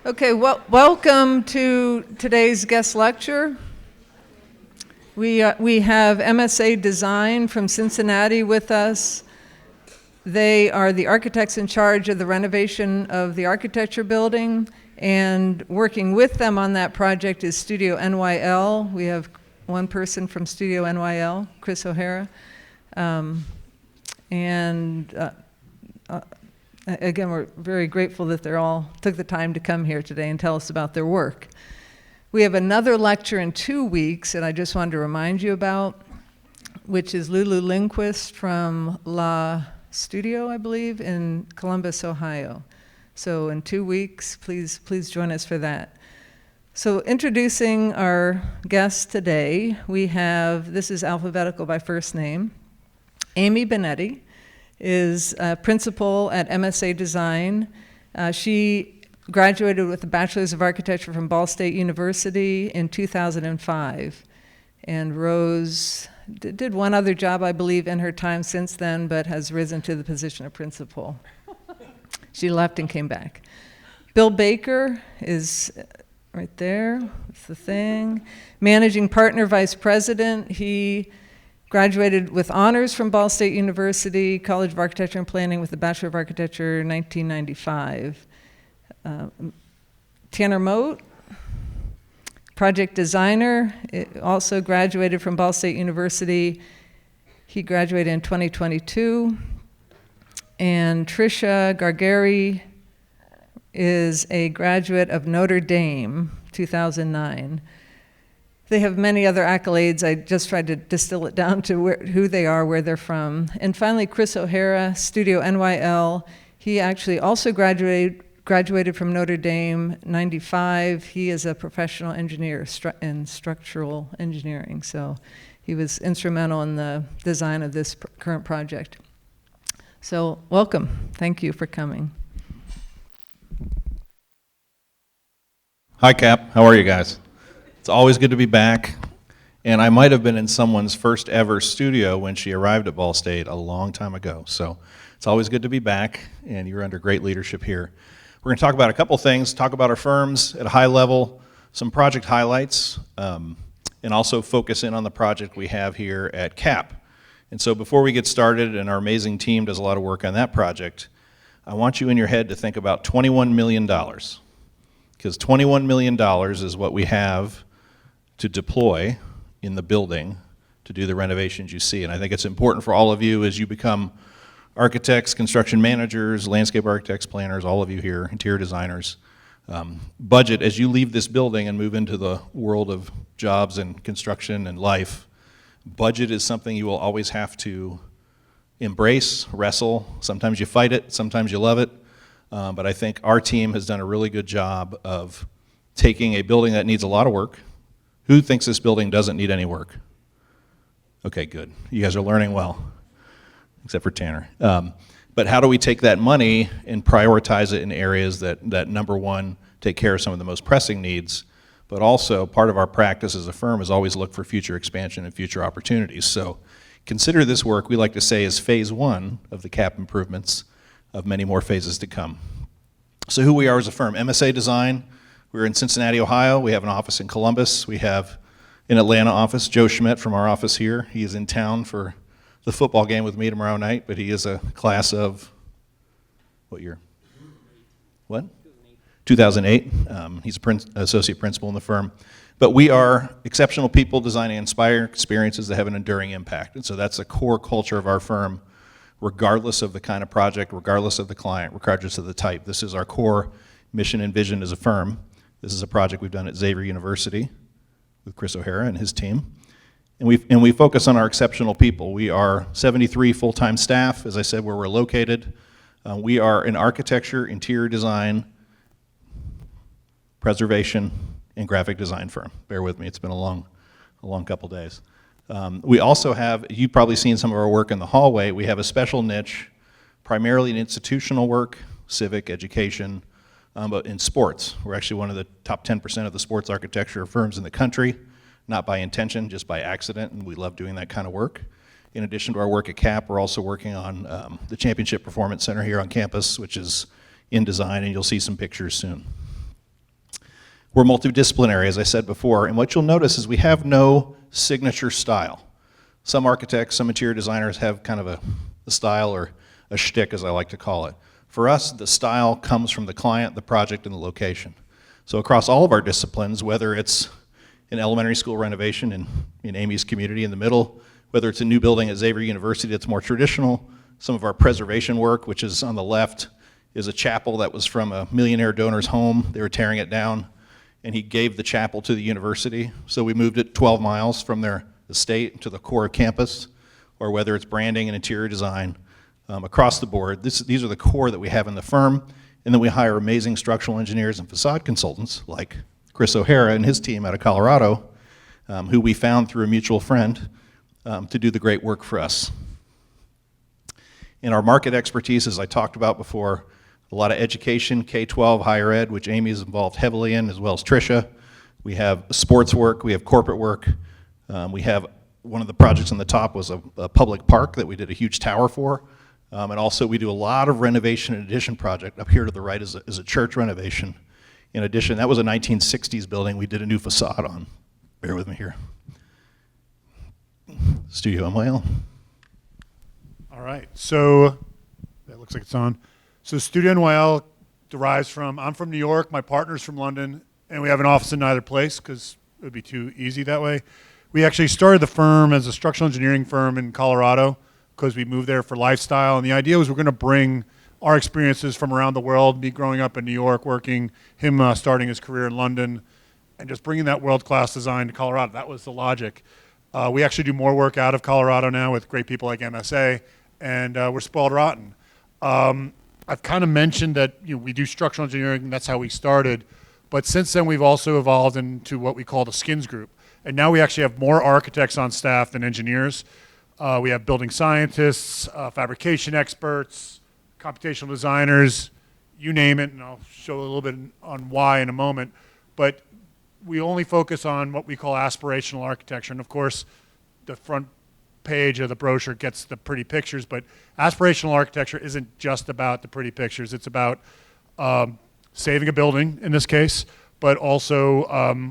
Okay, well, welcome to today's guest lecture. We have MSA Design from Cincinnati with us. They are the architects in charge of the renovation of the architecture building, and working with them on that project is Studio NYL. We have one person from Studio NYL, Chris O'Hara. Again, we're very grateful that they all took the time to come here today and tell us about their work. We have another lecture in 2 weeks that I just wanted to remind you about, which is Lulu Lindquist from La Studio, I believe, in Columbus, Ohio. So in 2 weeks, please join us for that. So introducing our guests today, we have, this is alphabetical by first name, Amy Benetti is a principal at MSA Design. She graduated with a Bachelor's of Architecture from Ball State University in 2005. And Rose did one other job, I believe, in her time since then, but has risen to the position of principal. She left and came back. Bill Baker is right there. That's the thing. Managing partner, vice president. He graduated with honors from Ball State University, College of Architecture and Planning with a Bachelor of Architecture in 1995. Tanner Moat, project designer, also graduated from Ball State University. He graduated in 2022. And Tricia Gargari is a graduate of Notre Dame, 2009. They have many other accolades. I just tried to distill it down to who they are, where they're from. And finally, Chris O'Hara, Studio NYL. He actually also graduated from Notre Dame, 95. He is a professional engineer in structural engineering. So he was instrumental in the design of this current project. So welcome. Thank you for coming. Hi, Cap. How are you guys? It's always good to be back, and I might have been in someone's first ever studio when she arrived at Ball State a long time ago, so it's always good to be back, and you're under great leadership here. We're going to talk about a couple things, talk about our firms at a high level, some project highlights, and also focus in on the project we have here at CAP. And so before we get started, and our amazing team does a lot of work on that project, I want you in your head to think about $21 million, because $21 million is what we have to deploy in the building to do the renovations you see. And I think it's important for all of you as you become architects, construction managers, landscape architects, planners, all of you here, interior designers, budget as you leave this building and move into the world of jobs and construction and life. Budget is something you will always have to embrace, wrestle. Sometimes you fight it, sometimes you love it. But I think our team has done a really good job of taking a building that needs a lot of work. Who thinks this building doesn't need any work? Okay, good. You guys are learning well, except for Tanner. But how do we take that money and prioritize it in areas that number one, take care of some of the most pressing needs, but also part of our practice as a firm is always look for future expansion and future opportunities. So consider this work, we like to say, is phase one of the CAP improvements of many more phases to come. So who we are as a firm, MSA Design. We're in Cincinnati, Ohio. We have an office in Columbus. We have an Atlanta office, Joe Schmidt from our office here. He is in town for the football game with me tomorrow night, but he is a class of, what year? What? 2008. He's an associate principal in the firm. But we are exceptional people designing inspire experiences that have an enduring impact. And so that's a core culture of our firm, regardless of the kind of project, regardless of the client, regardless of the type. This is our core mission and vision as a firm. This is a project we've done at Xavier University with Chris O'Hara and his team. And we focus on our exceptional people. We are 73 full-time staff, as I said, where we're located. We are an architecture, interior design, preservation, and graphic design firm. Bear with me, it's been a long couple days. We also have, you've probably seen some of our work in the hallway, we have a special niche, primarily in institutional work, civic, education, but in sports. We're actually one of the top 10% of the sports architecture firms in the country, not by intention, just by accident, and we love doing that kind of work. In addition to our work at CAP, we're also working on the Championship Performance Center here on campus, which is in design, and you'll see some pictures soon. We're multidisciplinary, as I said before, and what you'll notice is we have no signature style. Some architects, some interior designers have kind of a style or a shtick, as I like to call it. For us, the style comes from the client, the project, and the location. So across all of our disciplines, whether it's an elementary school renovation in Amy's community in the middle, whether it's a new building at Xavier University that's more traditional, some of our preservation work, which is on the left, is a chapel that was from a millionaire donor's home. They were tearing it down, and he gave the chapel to the university. So we moved it 12 miles from their estate to the core of campus, or whether it's branding and interior design, across the board. These are the core that we have in the firm, and then we hire amazing structural engineers and facade consultants like Chris O'Hara and his team out of Colorado, who we found through a mutual friend to do the great work for us. In our market expertise, as I talked about before, a lot of education, K-12, higher ed, which Amy is involved heavily in, as well as Tricia. We have sports work, we have corporate work. We have one of the projects on the top was a public park that we did a huge tower for. And also we do a lot of renovation and addition project. Up here to the right is a church renovation. In addition, that was a 1960s building we did a new facade on. Bear with me here. Studio NYL. All right, so that looks like it's on. So Studio NYL derives from, I'm from New York, my partner's from London, and we have an office in neither place because it would be too easy that way. We actually started the firm as a structural engineering firm in Colorado because we moved there for lifestyle, and the idea was we're going to bring our experiences from around the world, me growing up in New York, working, him starting his career in London, and just bringing that world-class design to Colorado. That was the logic. We actually do more work out of Colorado now with great people like MSA, and we're spoiled rotten. I've kind of mentioned that we do structural engineering, and that's how we started, but since then we've also evolved into what we call the skins group. And now we actually have more architects on staff than engineers. We have building scientists, fabrication experts, computational designers, you name it, and I'll show a little bit on why in a moment. But we only focus on what we call aspirational architecture. And of course, the front page of the brochure gets the pretty pictures, but aspirational architecture isn't just about the pretty pictures. It's about saving a building in this case, but also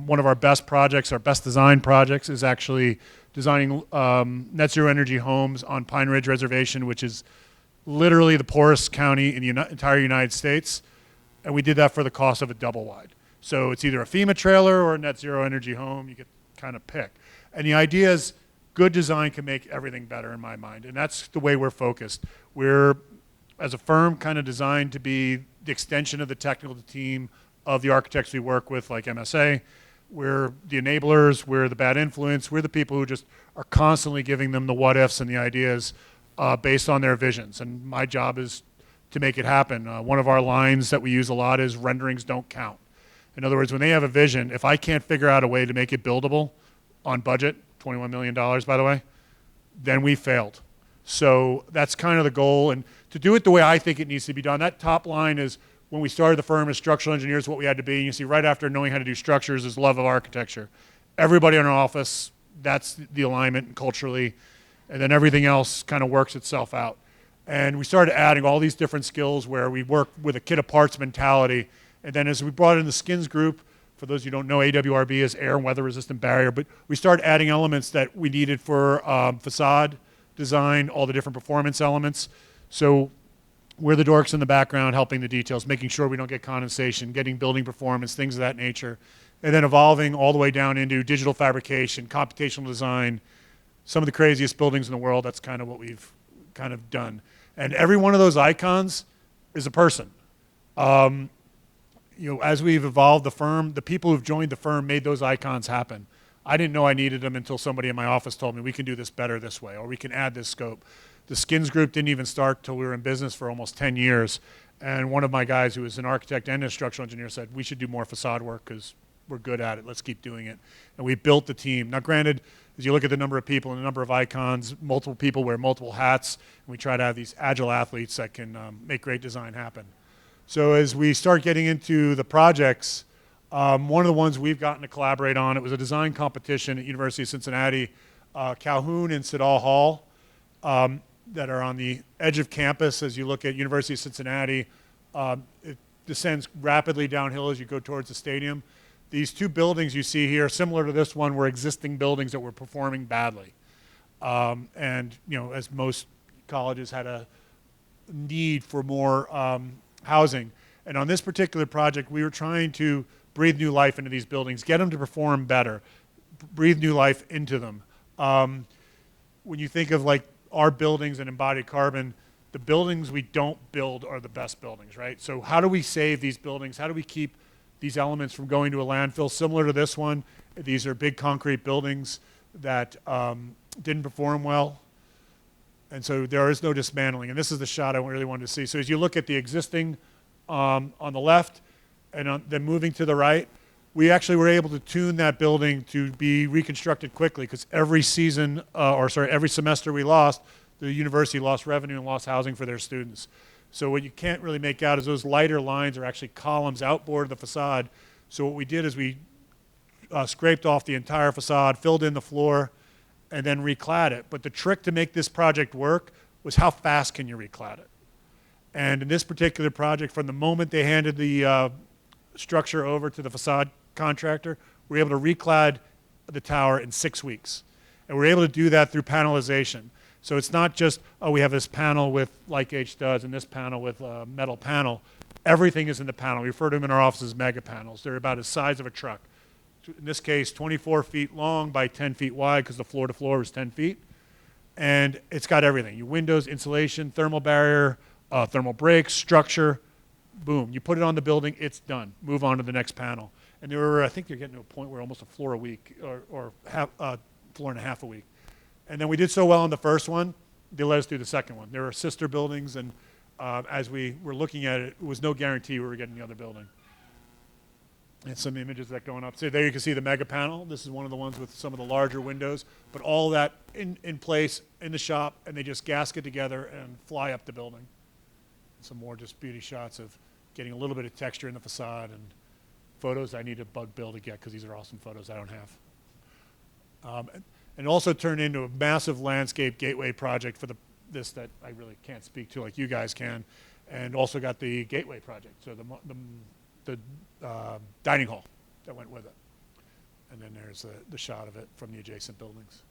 one of our best projects, our best design projects, is actually designing net zero energy homes on Pine Ridge Reservation, which is literally the poorest county in the entire United States. And we did that for the cost of a double wide. So it's either a FEMA trailer or a net zero energy home. You get kind of pick. And the idea is good design can make everything better in my mind. And that's the way we're focused. We're, as a firm, kind of designed to be the extension of the technical team of the architects we work with, like MSA. We're the enablers, we're the bad influence, we're the people who just are constantly giving them the what ifs and the ideas based on their visions. And my job is to make it happen. One of our lines that we use a lot is renderings don't count. In other words, when they have a vision, if I can't figure out a way to make it buildable on budget, $21 million by the way, then we failed. So that's kind of the goal. And to do it the way I think it needs to be done, that top line is when we started the firm as structural engineers, what we had to be. And you see right after knowing how to do structures is love of architecture. Everybody in our office, that's the alignment culturally. And then everything else kind of works itself out. And we started adding all these different skills where we work with a kit of parts mentality. And then as we brought in the skins group, for those of you who don't know, AWRB is air and weather resistant barrier, but we started adding elements that we needed for facade design, all the different performance elements. So we're the dorks in the background helping the details, making sure we don't get condensation, getting building performance, things of that nature. And then evolving all the way down into digital fabrication, computational design, some of the craziest buildings in the world. That's kind of what we've kind of done. And every one of those icons is a person. As we've evolved the firm, the people who've joined the firm made those icons happen. I didn't know I needed them until somebody in my office told me we can do this better this way, or we can add this scope. The skins group didn't even start till we were in business for almost 10 years. And one of my guys who was an architect and a structural engineer said, we should do more facade work because we're good at it. Let's keep doing it. And we built the team. Now granted, as you look at the number of people and the number of icons, multiple people wear multiple hats, and we try to have these agile athletes that can make great design happen. So as we start getting into the projects, one of the ones we've gotten to collaborate on, it was a design competition at University of Cincinnati, Calhoun and Siddall Hall, that are on the edge of campus. As you look at University of Cincinnati, it descends rapidly downhill as you go towards the stadium. these two buildings you see here, similar to this one, were existing buildings that were performing badly. And, you know, as most colleges had a need for more housing. And on this particular project, we were trying to breathe new life into these buildings, get them to perform better, breathe new life into them. When you think of like our buildings and embodied carbon, the buildings we don't build are the best buildings, right? So how do we save these buildings? How do we keep these elements from going to a landfill? Similar to this one, these are big concrete buildings that didn't perform well. And so there is no dismantling. And this is the shot I really wanted to see. So as you look at the existing on the left and then moving to the right, we actually were able to tune that building to be reconstructed quickly, because every season, every semester we lost, the university lost revenue and lost housing for their students. So what you can't really make out is those lighter lines are actually columns outboard of the facade. So what we did is we scraped off the entire facade, filled in the floor, and then reclad it. But the trick to make this project work was how fast can you reclad it. And in this particular project, from the moment they handed the structure over to the facade contractor, we were able to reclad the tower in 6 weeks. And we're able to do that through panelization. So it's not just, oh, we have this panel with, like H does, and this panel with a metal panel. Everything is in the panel. We refer to them in our office as mega panels. They're about the size of a truck. In this case, 24 feet long by 10 feet wide, because the floor to floor was 10 feet. And it's got everything. Your windows, insulation, thermal barrier, thermal breaks, structure, boom. You put it on the building, it's done. Move on to the next panel. And I think you're getting to a point where almost a floor a week, or floor and a half a week. And then we did so well on the first one, they let us do the second one. There were sister buildings, and as we were looking at it, it was no guarantee we were getting the other building. And some images that going up. So there you can see the mega panel. This is one of the ones with some of the larger windows, but all that in place in the shop, and they just gasket together and fly up the building. Some more just beauty shots of getting a little bit of texture in the facade, and photos I need to bug Bill to get, because these are awesome photos I don't have. And also turned into a massive landscape gateway project for this that I really can't speak to like you guys can, and also got the gateway project, so the dining hall that went with it. And then there's the shot of it from the adjacent buildings.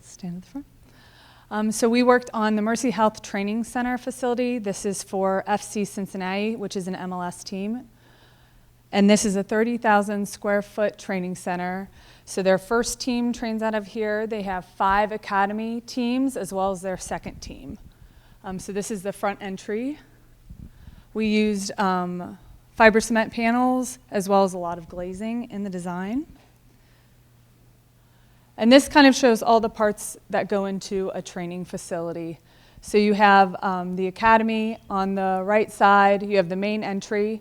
Stand at the front. So we worked on the Mercy Health Training Center facility. This is for FC Cincinnati, which is an MLS team. And this is a 30,000 square foot training center. So their first team trains out of here. They have 5 academy teams as well as their second team. So this is the front entry. We used fiber cement panels as well as a lot of glazing in the design. And this kind of shows all the parts that go into a training facility. So you have the academy on the right side. You have the main entry.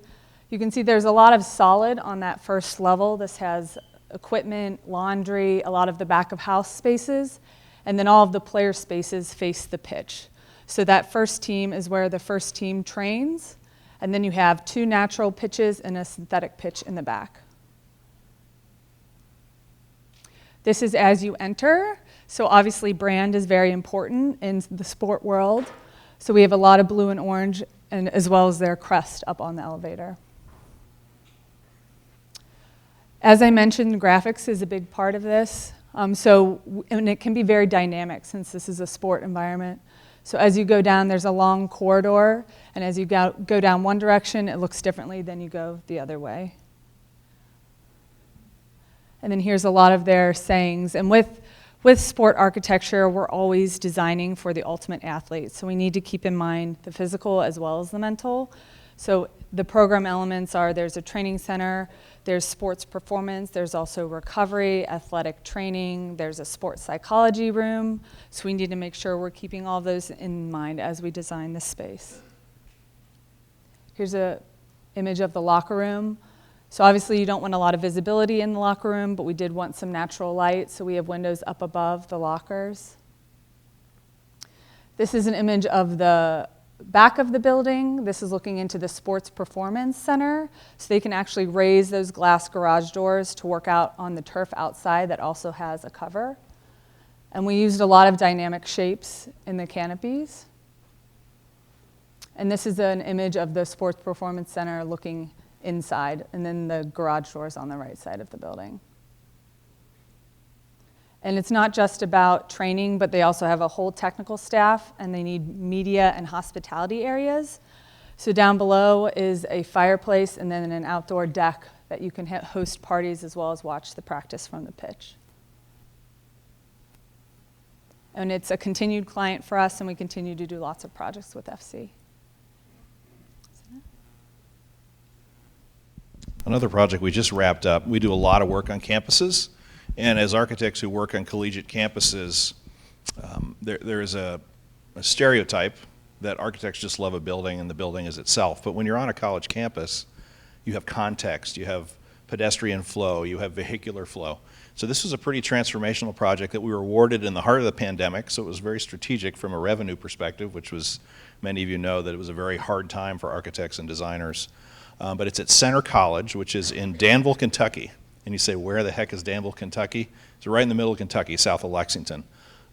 You can see there's a lot of solid on that first level. This has equipment, laundry, a lot of the back of house spaces, and then all of the player spaces face the pitch. So that first team is where the first team trains, and then you have 2 natural pitches and a synthetic pitch in the back. This is as you enter. So obviously brand is very important in the sport world. So we have a lot of blue and orange, and as well as their crest up on the elevator. As I mentioned, graphics is a big part of this. And it can be very dynamic since this is a sport environment. So as you go down, there's a long corridor, and as you go down one direction, it looks differently than you go the other way. And then here's a lot of their sayings. And with sport architecture, we're always designing for the ultimate athlete. So we need to keep in mind the physical as well as the mental. So the program elements are, there's a training center, there's sports performance, there's also recovery, athletic training, there's a sports psychology room. So we need to make sure we're keeping all those in mind as we design this space. Here's an image of the locker room. So obviously you don't want a lot of visibility in the locker room, but we did want some natural light, so we have windows up above the lockers. This is an image of the back of the building. This is looking into the sports performance center, so they can actually raise those glass garage doors to work out on the turf outside that also has a cover. And we used a lot of dynamic shapes in the canopies. And this is an image of the Sports Performance Center looking inside, and then the garage doors on the right side of the building. And it's not just about training, but they also have a whole technical staff, and they need media and hospitality areas. So down below is a fireplace and then an outdoor deck that you can host parties as well as watch the practice from the pitch. And it's a continued client for us, and we continue to do lots of projects with FC. Another project we just wrapped up, we do a lot of work on campuses, and as architects who work on collegiate campuses, there is a stereotype that architects just love a building and the building is itself. But when you're on a college campus, you have context, you have pedestrian flow, you have vehicular flow. So this was a pretty transformational project that we were awarded in the heart of the pandemic, so it was very strategic from a revenue perspective, which was, many of you know that it was a very hard time for architects and designers. But it's at Center College, which is in Danville, Kentucky. And you say, where the heck is Danville, Kentucky? It's right in the middle of Kentucky, south of Lexington.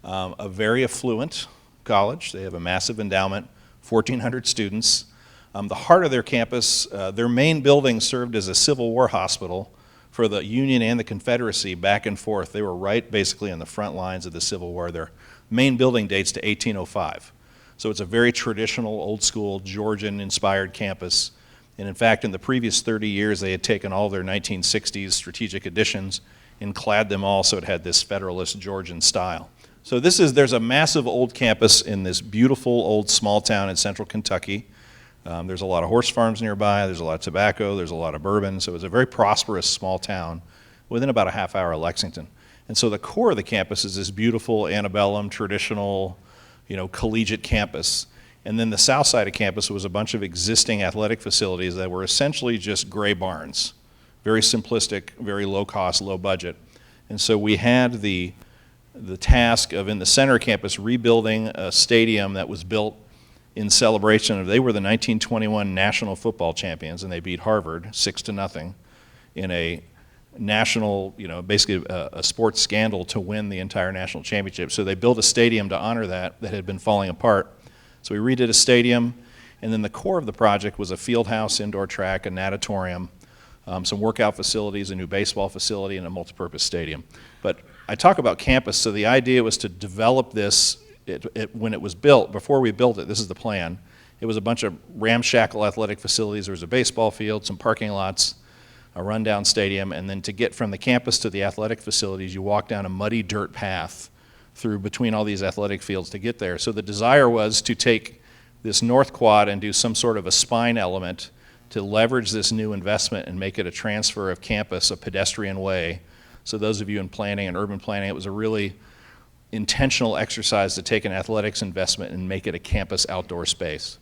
A very affluent college. They have a massive endowment, 1,400 students. The heart of their campus, their main building served as a Civil War hospital for the Union and the Confederacy back and forth. They were right basically on the front lines of the Civil War. Their main building dates to 1805. So it's a very traditional, old school, Georgian-inspired campus. And in fact, in the previous 30 years, they had taken all their 1960s strategic additions and clad them all so it had this Federalist Georgian style. So there's a massive old campus in this beautiful old small town in central Kentucky. There's a lot of horse farms nearby, there's a lot of tobacco, there's a lot of bourbon, so it's a very prosperous small town within about a half hour of Lexington. And so the core of the campus is this beautiful antebellum, traditional, collegiate campus. And then the south side of campus was a bunch of existing athletic facilities that were essentially just gray barns, very simplistic, very low cost, low budget. And so we had the task of, in the center campus, rebuilding a stadium that was built in celebration of, they were the 1921 national football champions, and they beat Harvard 6-0 in a national, basically a sports scandal to win the entire national championship. So they built a stadium to honor that had been falling apart. So we redid a stadium, and then the core of the project was a field house, indoor track, a natatorium, some workout facilities, a new baseball facility, and a multipurpose stadium. But I talk about campus, so the idea was to develop this. When it was built, before we built it, this is the plan, it was a bunch of ramshackle athletic facilities. There was a baseball field, some parking lots, a rundown stadium, and then to get from the campus to the athletic facilities, you walk down a muddy dirt path through between all these athletic fields to get there. So the desire was to take this north quad and do some sort of a spine element to leverage this new investment and make it a transfer of campus, a pedestrian way. So those of you in planning and urban planning, it was a really intentional exercise to take an athletics investment and make it a campus outdoor space.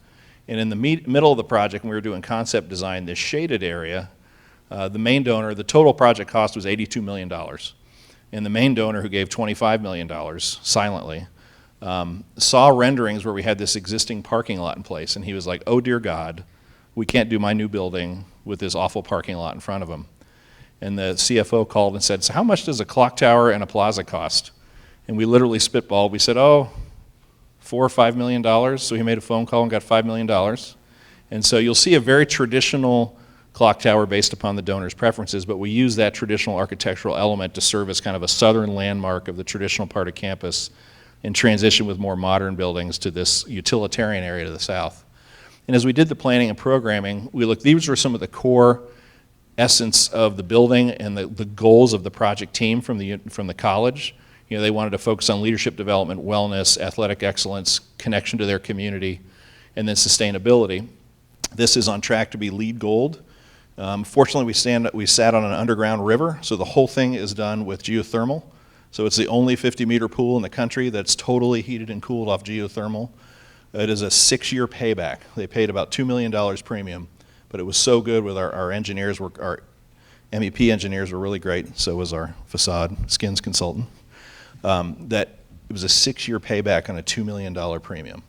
And in the middle of the project, when we were doing concept design, this shaded area, the main donor, the total project cost was $82 million. And the main donor, who gave $25 million silently, saw renderings where we had this existing parking lot in place, and he was like, oh dear God, we can't do my new building with this awful parking lot in front of him. And the CFO called and said, so how much does a clock tower and a plaza cost? And we literally spitballed. We said, $4 or $5 million. So he made a phone call and got $5 million. And so you'll see a very traditional clock tower based upon the donor's preferences, but we use that traditional architectural element to serve as kind of a southern landmark of the traditional part of campus and transition with more modern buildings to this utilitarian area to the south. And as we did the planning and programming, these were some of the core essence of the building and the goals of the project team from the college. They wanted to focus on leadership development, wellness, athletic excellence, connection to their community, and then sustainability. This is on track to be LEED Gold. Fortunately, we sat on an underground river, so the whole thing is done with geothermal. So it's the only 50-meter pool in the country that's totally heated and cooled off geothermal. It is a 6-year payback. They paid about $2 million premium, but it was so good with our engineers. Our MEP engineers were really great, so was our facade skins consultant. That it was a 6-year payback on a $2 million premium.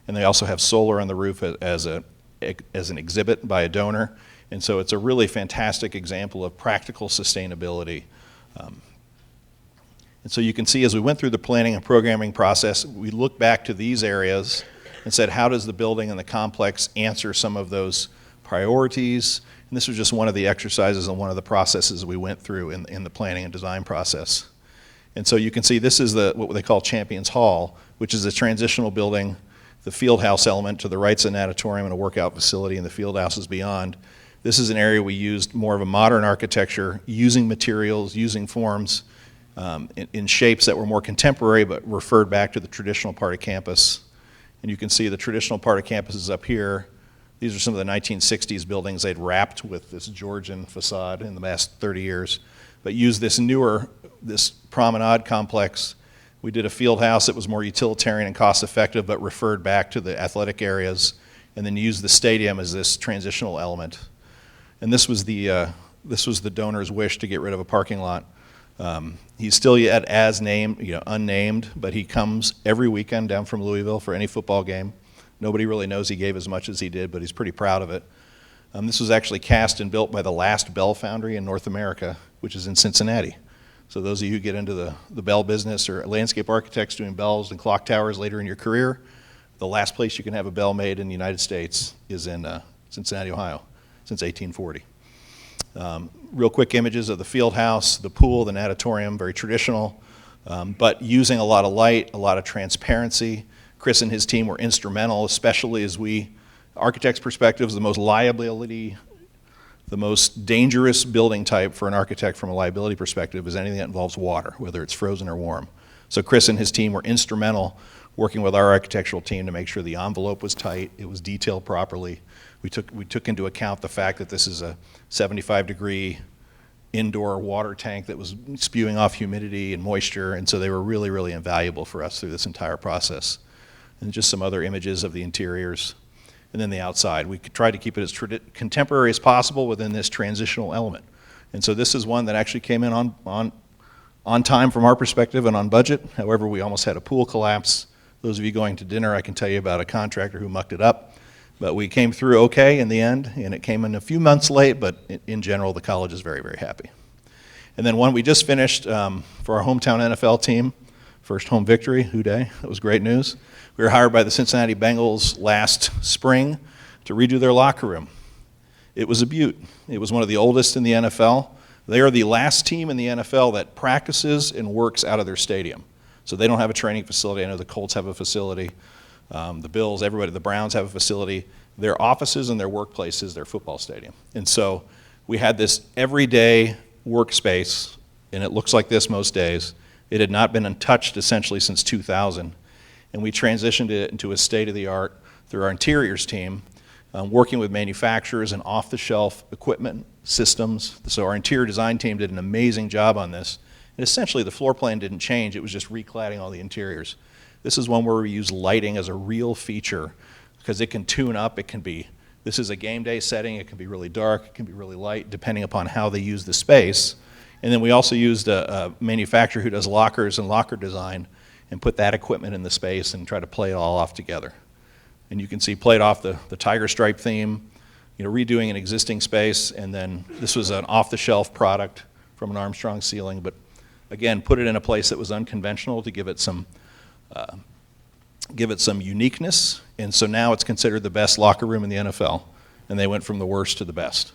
And they also have solar on the roof as an exhibit by a donor. And so it's a really fantastic example of practical sustainability. And so you can see as we went through the planning and programming process, we look back to these areas and said, how does the building and the complex answer some of those priorities? And this was just one of the exercises and one of the processes we went through in the planning and design process. And so you can see this is what they call Champions Hall, which is a transitional building, the field house element. To the right's an auditorium and a workout facility, and the field house is beyond. This is an area we used more of a modern architecture, using materials, using forms in shapes that were more contemporary but referred back to the traditional part of campus. And you can see the traditional part of campus is up here. These are some of the 1960s buildings they'd wrapped with this Georgian facade in the last 30 years, but used this promenade complex. We did a field house that was more utilitarian and cost effective, but referred back to the athletic areas, and then used the stadium as this transitional element. And this was the donor's wish to get rid of a parking lot. He's still yet as named, unnamed, but he comes every weekend down from Louisville for any football game. Nobody really knows he gave as much as he did, but he's pretty proud of it. This was actually cast and built by the last bell foundry in North America, which is in Cincinnati. So those of you who get into the bell business or landscape architects doing bells and clock towers later in your career, the last place you can have a bell made in the United States is in Cincinnati, Ohio, since 1840. Real quick images of the field house, the pool, the natatorium, very traditional, but using a lot of light, a lot of transparency. Chris and his team were instrumental, especially as architect's perspective is the most liability, the most dangerous building type for an architect from a liability perspective is anything that involves water, whether it's frozen or warm. So Chris and his team were instrumental working with our architectural team to make sure the envelope was tight, it was detailed properly. We took into account the fact that this is a 75-degree indoor water tank that was spewing off humidity and moisture, and so they were really, really invaluable for us through this entire process. And just some other images of the interiors. And then the outside. We tried to keep it as contemporary as possible within this transitional element. And so this is one that actually came in on time from our perspective and on budget. However, we almost had a pool collapse. Those of you going to dinner, I can tell you about a contractor who mucked it up. But we came through okay in the end, and it came in a few months late, but in general, the college is very, very happy. And then one we just finished for our hometown NFL team, first home victory, Houday. That was great news. We were hired by the Cincinnati Bengals last spring to redo their locker room. It was a beaut. It was one of the oldest in the NFL. They are the last team in the NFL that practices and works out of their stadium. So they don't have a training facility. I know the Colts have a facility. The Bills, everybody, the Browns have a facility. Their offices and their workplace is their football stadium. And so we had this everyday workspace, and it looks like this most days. It had not been untouched essentially since 2000. And we transitioned it into a state-of-the-art through our interiors team, working with manufacturers and off-the-shelf equipment systems. So our interior design team did an amazing job on this. And essentially the floor plan didn't change, it was just recladding all the interiors. This is one where we use lighting as a real feature because it can tune up, this is a game day setting, it can be really dark, it can be really light, depending upon how they use the space. And then we also used a manufacturer who does lockers and locker design and put that equipment in the space and try to play it all off together. And you can see played off the tiger stripe theme, redoing an existing space, and then this was an off-the-shelf product from an Armstrong ceiling, but again, put it in a place that was unconventional to give it some uniqueness, and so now it's considered the best locker room in the NFL, and they went from the worst to the best.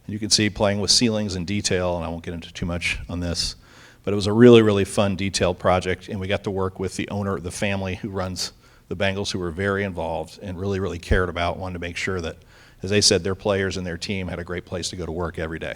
And you can see playing with ceilings and detail, and I won't get into too much on this, but it was a really, really fun, detailed project, and we got to work with the owner, the family who runs the Bengals, who were very involved and really, really cared about, wanted to make sure that, as they said, their players and their team had a great place to go to work every day.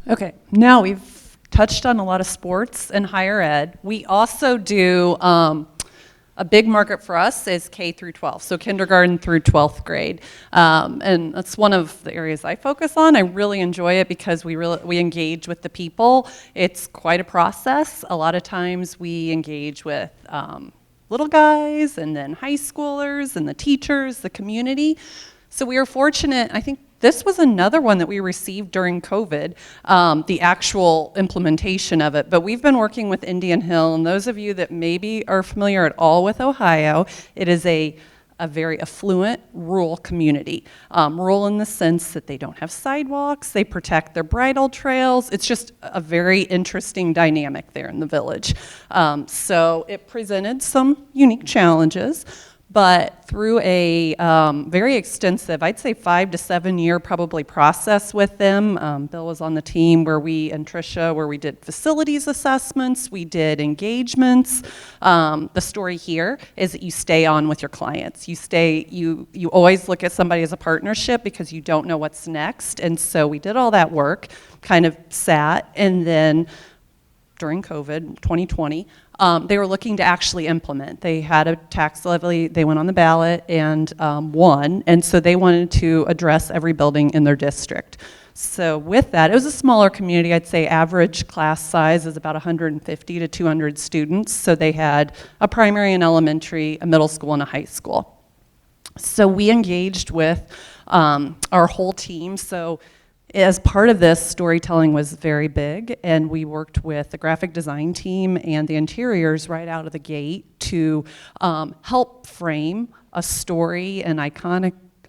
Okay, now we've touched on a lot of sports and higher ed. We also do, a big market for us is K through 12, so kindergarten through 12th grade. And that's one of the areas I focus on. I really enjoy it because we engage with the people. It's quite a process. A lot of times we engage with little guys and then high schoolers and the teachers, the community. So we are fortunate, I think this was another one that we received during COVID, the actual implementation of it. But we've been working with Indian Hill, and those of you that maybe are familiar at all with Ohio, it is a a very affluent rural community. Rural in the sense that they don't have sidewalks, they protect their bridle trails. It's just a very interesting dynamic there in the village. So it presented some unique challenges, but through a very extensive, I'd say 5 to 7 year probably process with them. Bill was on the team and Tricia, where we did facilities assessments, we did engagements. The story here is that you stay on with your clients. You always look at somebody as a partnership because you don't know what's next. And so we did all that work, kind of sat, and then during COVID, 2020, they were looking to actually implement. They had a tax levy, they went on the ballot and won, and so they wanted to address every building in their district. So with that, it was a smaller community. I'd say average class size is about 150 to 200 students. So they had a primary and elementary, a middle school, and a high school. So we engaged with our whole team. So as part of this, storytelling was very big, and we worked with the graphic design team and the interiors right out of the gate to help frame a story and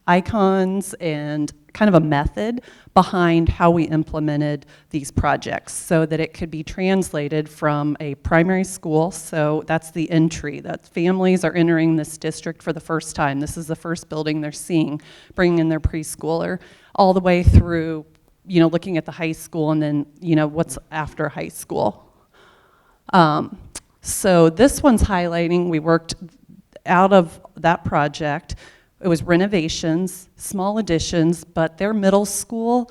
icons and kind of a method behind how we implemented these projects so that it could be translated from a primary school. So that's the entry, that families are entering this district for the first time. This is the first building they're seeing, bringing in their preschooler, all the way through, looking at the high school and then, what's after high school. So this one's highlighting, we worked out of that project. It was renovations, small additions, but their middle school,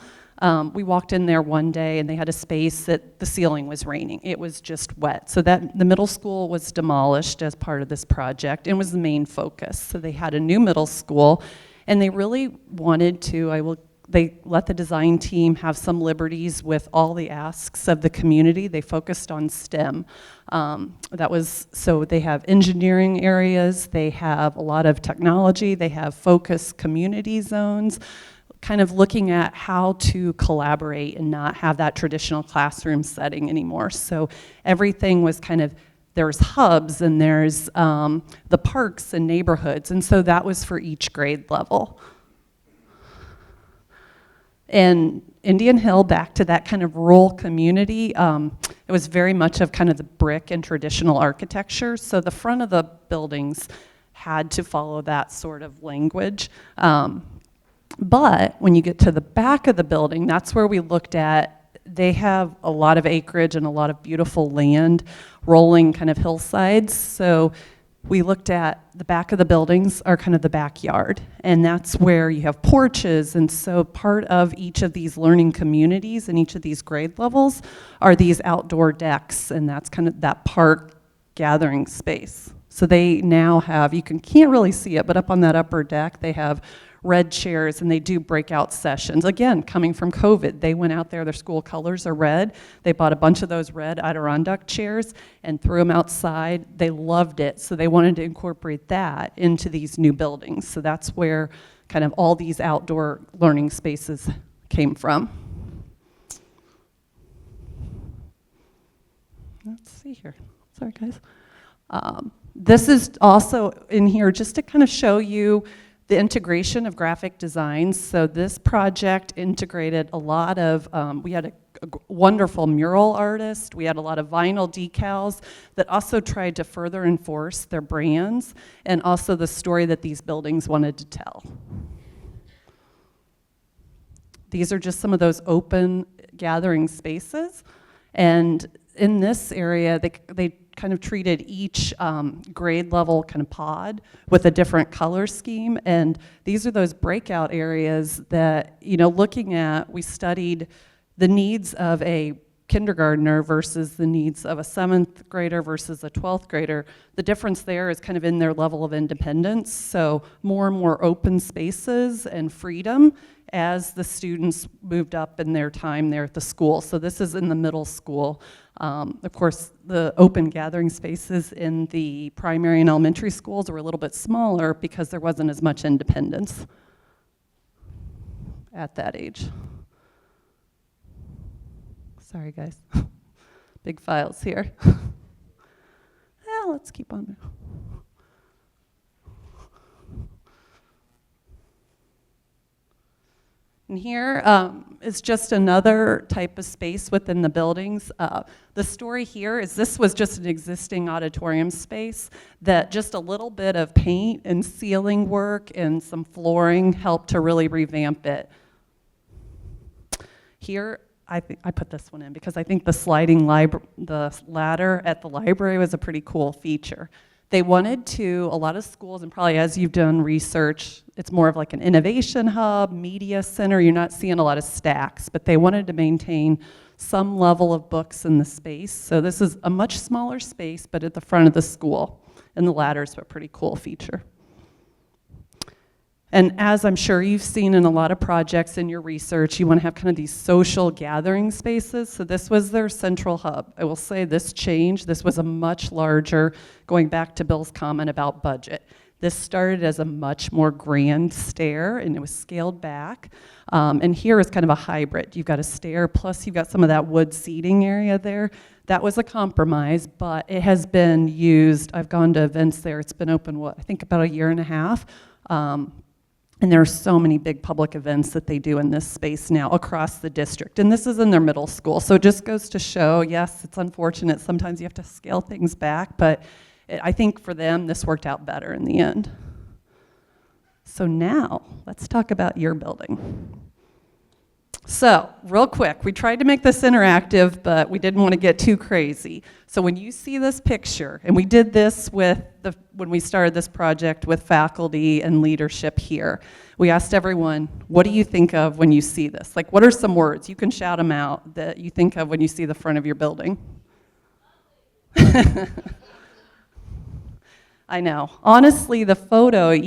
we walked in there one day and they had a space that the ceiling was raining. It was just wet. So that the middle school was demolished as part of this project and was the main focus. So they had a new middle school and they really wanted to, they let the design team have some liberties with all the asks of the community. They focused on STEM. So they have engineering areas, they have a lot of technology, they have focused community zones, kind of looking at how to collaborate and not have that traditional classroom setting anymore. So everything was kind of, there's hubs and there's the parks and neighborhoods, and so that was for each grade level. And Indian Hill, back to that kind of rural community, it was very much of kind of the brick and traditional architecture. So the front of the buildings had to follow that sort of language. But when you get to the back of the building, that's where we looked at, they have a lot of acreage and a lot of beautiful land, rolling kind of hillsides. So we looked at the back of the buildings are kind of the backyard, and that's where you have porches. And so part of each of these learning communities and each of these grade levels are these outdoor decks, and that's kind of that park gathering space. So they now have, can't really see it, but up on that upper deck, they have red chairs, and they do breakout sessions. Again, coming from COVID, they went out there, their school colors are red. They bought a bunch of those red Adirondack chairs and threw them outside. They loved it, so they wanted to incorporate that into these new buildings. So that's where kind of all these outdoor learning spaces came from. Let's see here. Sorry, guys. This is also in here just to kind of show you the integration of graphic designs. So this project integrated a lot of, we had a wonderful mural artist, we had a lot of vinyl decals that also tried to further enforce their brands and also the story that these buildings wanted to tell. These are just some of those open gathering spaces. And in this area, they kind of treated each grade level kind of pod with a different color scheme. And these are those breakout areas that, looking at, we studied the needs of a kindergartner versus the needs of a 7th grader versus a 12th grader. The difference there is kind of in their level of independence. So more and more open spaces and freedom as the students moved up in their time there at the school. So this is in the middle school. Of course, the open gathering spaces in the primary and elementary schools were a little bit smaller because there wasn't as much independence at that age. Sorry, guys. Big files here. Well, let's keep on. And here is just another type of space within the buildings. The story here is this was just an existing auditorium space that just a little bit of paint and ceiling work and some flooring helped to really revamp it. Here, I put this one in because I think the sliding the ladder at the library was a pretty cool feature. They wanted to, a lot of schools, and probably as you've done research, it's more of like an innovation hub, media center. You're not seeing a lot of stacks, but they wanted to maintain some level of books in the space. So this is a much smaller space, but at the front of the school. And the ladder's a pretty cool feature. And as I'm sure you've seen in a lot of projects in your research, you want to have kind of these social gathering spaces. So this was their central hub. I will say this changed. This was a much larger, going back to Bill's comment about budget. This started as a much more grand stair, and it was scaled back. And here is kind of a hybrid. You've got a stair, plus you've got some of that wood seating area there. That was a compromise, but it has been used. I've gone to events there. It's been open, I think about a year and a half. And there are so many big public events that they do in this space now across the district. And this is in their middle school. So it just goes to show, yes, it's unfortunate. Sometimes you have to scale things back, but I think for them, this worked out better in the end. So now, let's talk about your building. So, real quick, we tried to make this interactive, but we didn't want to get too crazy. So when you see this picture, and we did this when we started this project with faculty and leadership here, we asked everyone, what do you think of when you see this? Like, what are some words? You can shout them out that you think of when you see the front of your building. I know. Honestly, the photo,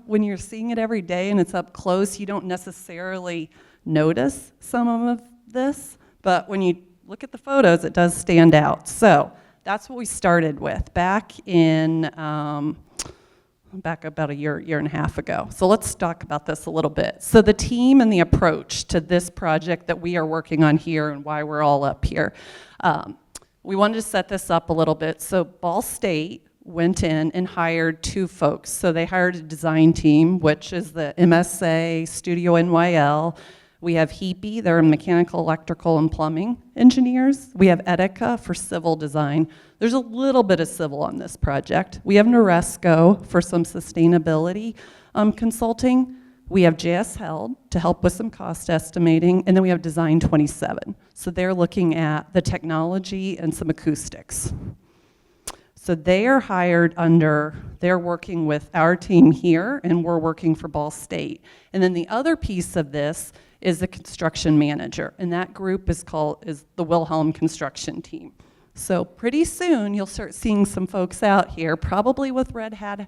when you're seeing it every day and it's up close, you don't necessarily notice some of this, but when you look at the photos, it does stand out. So that's what we started with back about a year and a half ago. So let's talk about this a little bit. So the team and the approach to this project that we are working on here and why we're all up here. We wanted to set this up a little bit. So Ball State went in and hired 2 folks. So they hired a design team, which is the MSA Studio NYL. We have HEPE, they're mechanical, electrical, and plumbing engineers. We have Etica for civil design. There's a little bit of civil on this project. We have Noresco for some sustainability consulting. We have JS Held to help with some cost estimating, and then we have Design 27. So they're looking at the technology and some acoustics. So they are hired they're working with our team here, and we're working for Ball State. And then the other piece of this is the construction manager, and that group is the Wilhelm construction team. So pretty soon you'll start seeing some folks out here, probably with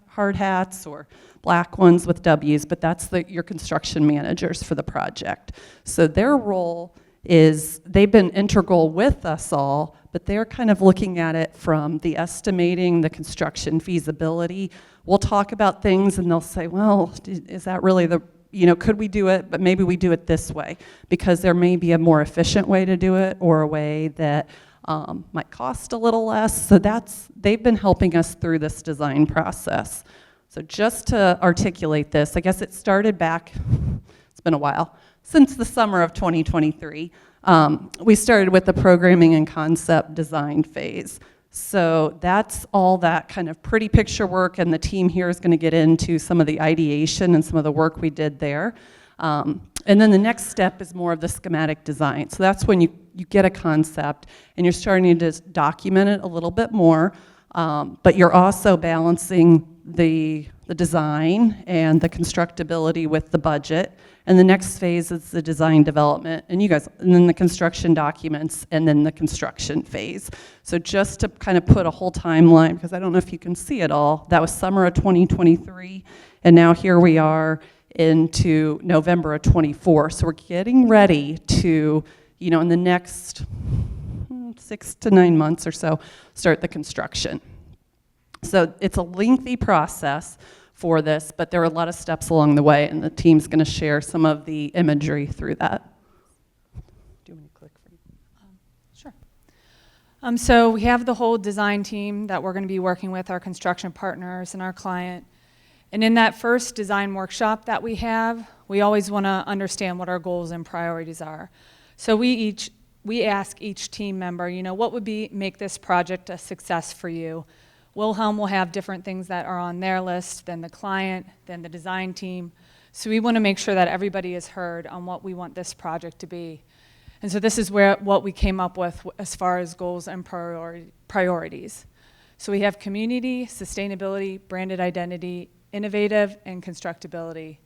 hard hats or black ones with W's, but that's your construction managers for the project. So their role is they've been integral with us all, but they're kind of looking at it from the estimating, the construction feasibility. We'll talk about things and they'll say, well, is that really could we do it, but maybe we do it this way, because there may be a more efficient way to do it or a way that might cost a little less. So they've been helping us through this design process. So just to articulate this, I guess it started back, it's been a while, since the summer of 2023. We started with the programming and concept design phase. So that's all that kind of pretty picture work, and the team here is going to get into some of the ideation and some of the work we did there. And then the next step is more of the schematic design. So that's when you get a concept and you're starting to document it a little bit more, but you're also balancing the design and the constructability with the budget. And the next phase is the design development, and then the construction documents, and then the construction phase. So just to kind of put a whole timeline, because I don't know if you can see it all, that was summer of 2023, and now here we are into November of 24. So we're getting ready to, in the next 6 to 9 months or so, start the construction. So it's a lengthy process for this, but there are a lot of steps along the way, and the team's going to share some of the imagery through that. Do you want me to click for you? Sure. So we have the whole design team that we're going to be working with, our construction partners and our client. And in that first design workshop that we have, we always want to understand what our goals and priorities are. So we ask each team member, you know, what would make this project a success for you? Wilhelm will have different things that are on their list than the client, than the design team. So we want to make sure that everybody is heard on what we want this project to be. And so this is what we came up with as far as goals and priorities. So we have community, sustainability, branded identity, innovative, and constructability.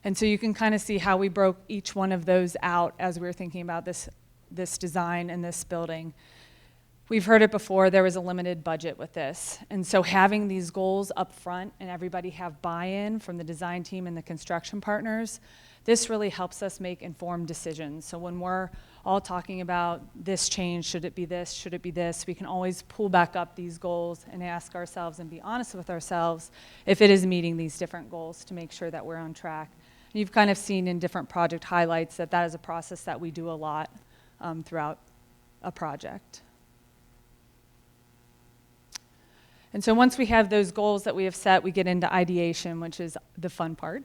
And so you can kind of see how we broke each one of those out as we were thinking about this design and this building. We've heard it before, there was a limited budget with this. And so having these goals up front and everybody have buy-in from the design team and the construction partners, this really helps us make informed decisions. So when we're all talking about this change, should it be this, should it be this, we can always pull back up these goals and ask ourselves and be honest with ourselves if it is meeting these different goals to make sure that we're on track. And you've kind of seen in different project highlights that that is a process that we do a lot throughout a project. And so once we have those goals that we have set, we get into ideation, which is the fun part.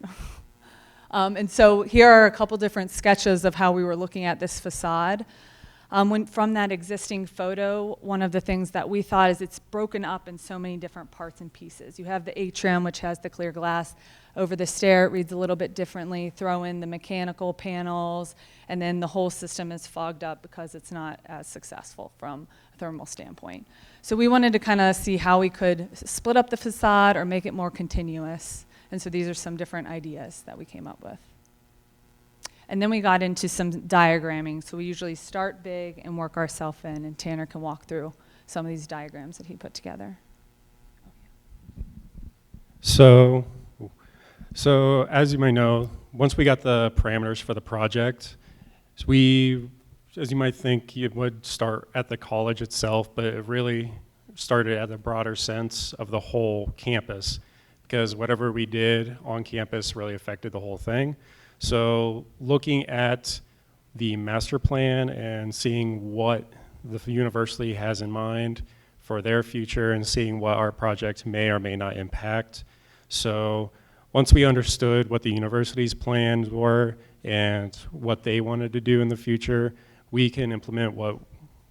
And so here are a couple different sketches of how we were looking at this facade. From that existing photo, one of the things that we thought is it's broken up in so many different parts and pieces. You have the atrium, which has the clear glass over the stair. It reads a little bit differently. Throw in the mechanical panels, and then the whole system is fogged up because it's not as successful from a thermal standpoint. So we wanted to kind of see how we could split up the facade or make it more continuous. And so these are some different ideas that we came up with. And then we got into some diagramming. So we usually start big and work ourselves in, and Tanner can walk through some of these diagrams that he put together. So as you may know, once we got the parameters for the project, we, as you might think, it would start at the college itself, but it really started at a broader sense of the whole campus, because whatever we did on campus really affected the whole thing. So looking at the master plan and seeing what the university has in mind for their future and seeing what our project may or may not impact. So once we understood what the university's plans were and what they wanted to do in the future, we can implement what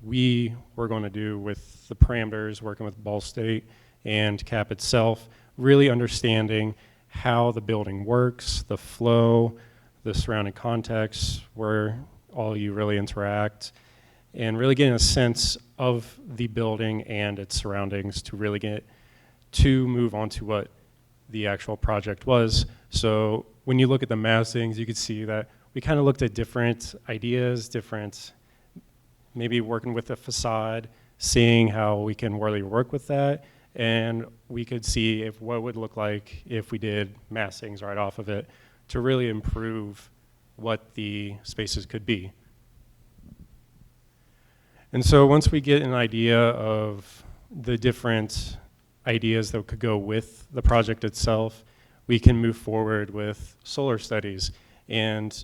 we were going to do with the parameters, working with Ball State and CAP itself, really understanding how the building works, the flow, the surrounding context, where all you really interact, and really getting a sense of the building and its surroundings to really get to move on to what the actual project was. So when you look at the massings, you can see that we kind of looked at different ideas, maybe working with the facade, seeing how we can really work with that, and we could see what it would look like if we did massings right off of it to really improve what the spaces could be. And so once we get an idea of the different ideas that could go with the project itself, we can move forward with solar studies. And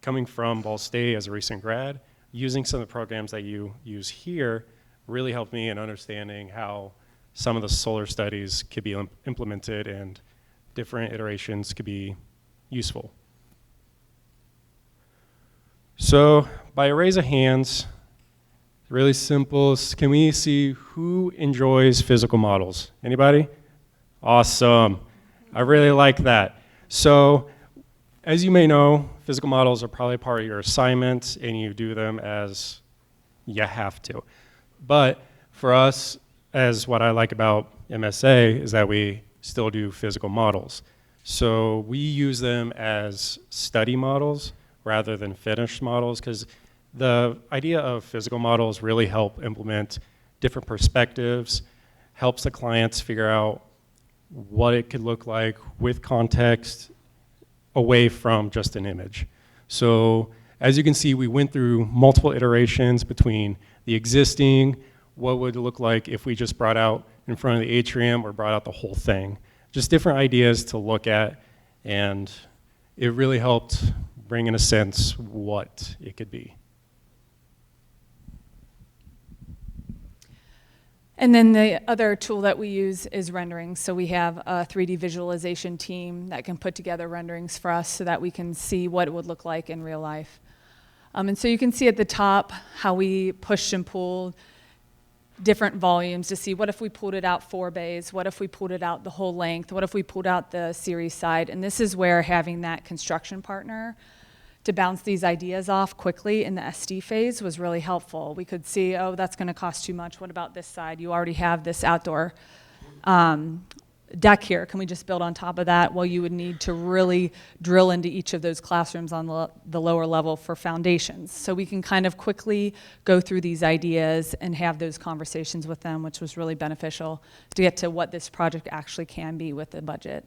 coming from Ball State as a recent grad, using some of the programs that you use here really helped me in understanding how some of the solar studies could be implemented and different iterations could be useful. So by a raise of hands, really simple, can we see who enjoys physical models? Anybody? Awesome. I really like that. So as you may know, physical models are probably part of your assignment and you do them as you have to. But for us, as what I like about MSA is that we still do physical models. So we use them as study models rather than finished models, because the idea of physical models really help implement different perspectives, helps the clients figure out what it could look like with context away from just an image. So as you can see, we went through multiple iterations between the existing, what would it look like if we just brought out in front of the atrium or brought out the whole thing. Just different ideas to look at, and it really helped bring in a sense what it could be. And then the other tool that we use is rendering. So we have a 3D visualization team that can put together renderings for us so that we can see what it would look like in real life. And so you can see at the top how we pushed and pulled different volumes to see what if we pulled it out 4 bays, what if we pulled it out the whole length, what if we pulled out the series side. And this is where having that construction partner to bounce these ideas off quickly in the SD phase was really helpful. We could see, oh, that's going to cost too much. What about this side? You already have this outdoor deck here. Can we just build on top of that? Well, you would need to really drill into each of those classrooms on the lower level for foundations. So we can kind of quickly go through these ideas and have those conversations with them, which was really beneficial to get to what this project actually can be with the budget.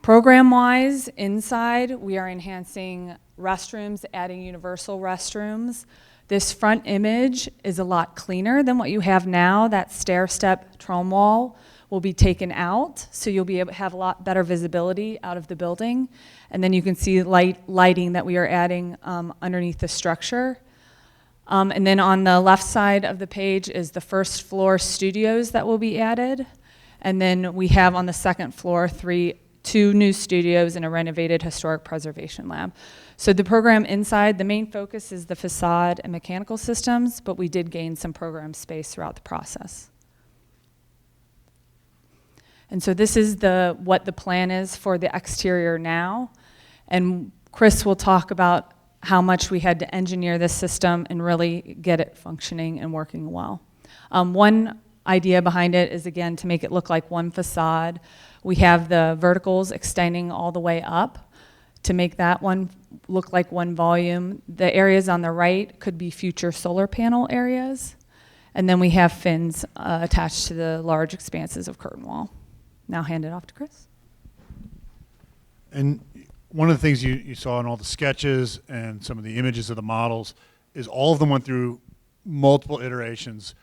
Program-wise, inside, we are enhancing restrooms, adding universal restrooms. This front image is a lot cleaner than what you have now. That stair-step trom wall will be taken out, so you'll be able to have a lot better visibility out of the building. And then you can see lighting that we are adding underneath the structure. And then on the left side of the page is the first floor studios that will be added. And then we have on the second floor 2 new studios and a renovated historic preservation lab. So the program inside, the main focus is the facade and mechanical systems, but we did gain some program space throughout the process. And so this is what the plan is for the exterior now. And Chris will talk about how much we had to engineer this system and really get it functioning and working well. One idea behind it is, again, to make it look like one facade. We have the verticals extending all the way up to make that one look like one volume. The areas on the right could be future solar panel areas. And then we have fins attached to the large expanses of curtain wall. Now hand it off to Chris. And one of the things you saw in all the sketches and some of the images of the models is all of them went through multiple iterations.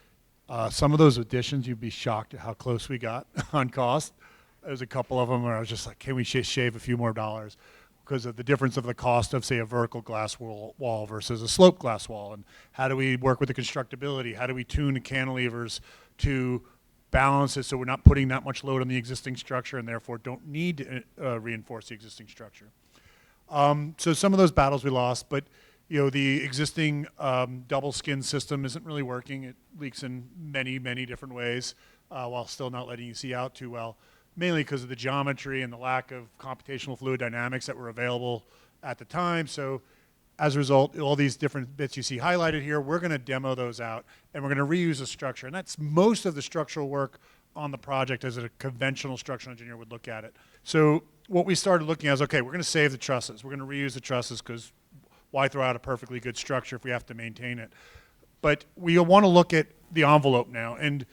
Some of those additions, you'd be shocked at how close we got on cost. There's a couple of them where I was just like, can we shave a few more dollars? Because of the difference of the cost of, say, a vertical glass wall versus a sloped glass wall. And how do we work with the constructability? How do we tune the cantilevers to balance it so we're not putting that much load on the existing structure and therefore don't need to reinforce the existing structure? So some of those battles we lost, but the existing double skin system isn't really working. It leaks in many, many different ways while still not letting you see out too well, mainly because of the geometry and the lack of computational fluid dynamics that were available at the time. So as a result, all these different bits you see highlighted here, we're going to demo those out, and we're going to reuse the structure. And that's most of the structural work on the project as a conventional structural engineer would look at it. So what we started looking at is, okay, we're going to save the trusses. We're going to reuse the trusses because why throw out a perfectly good structure if we have to maintain it? But we want to look at the envelope now. And